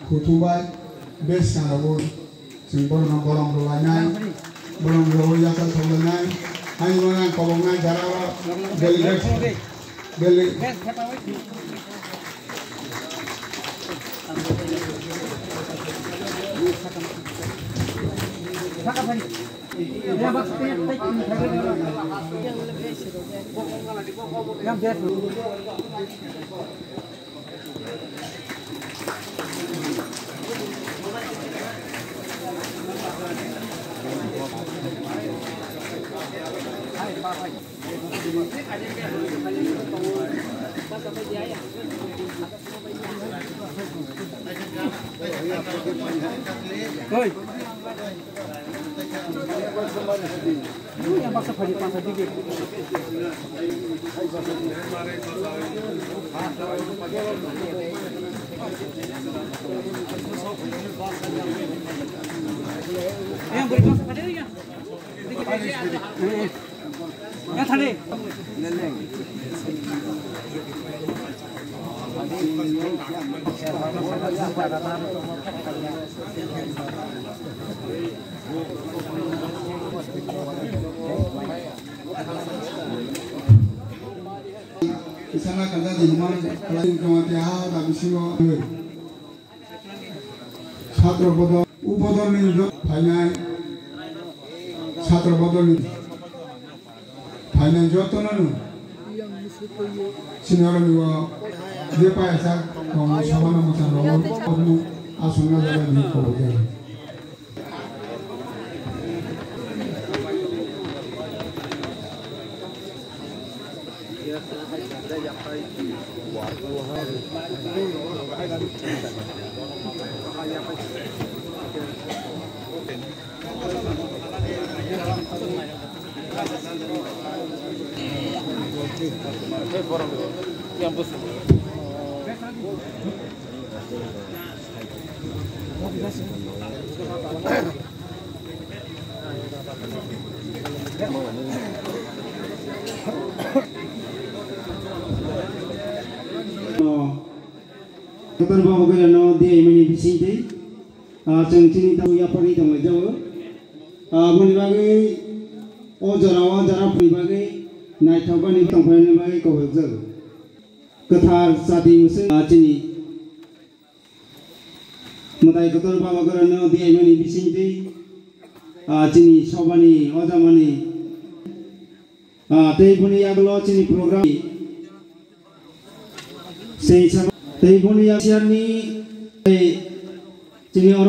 Kutubai bes sangawo simbol nomborong rulanai belum rulanai kan rulanai hanya mana kolongai jarawa Delhi yang paksa pasar dikit. Yang beri pasar pada dia. Yang tadi. Kisana kanda di rumah lain kematian tapi semua Chhatro bodol ubodol ni jo phainai Chhatro bodol ni phainai joto nanu sinaro ni wa dia paisa kamu sama nama sama kamu asungna jalan ni kau jalan Ketua Bapak Gubernur dia ini di sini, cengcini tahu ya pergi tahu jauh, menibagi ojara menibagi naik tahukan itu tempat menibagi kau jauh, ketar sadi musim cini, mutai Ketua Bapak Gubernur dia ini di sini, cini sobani ojamani, teleponi aglo cini program, sehingga teleponi yang siar ni, jadi orang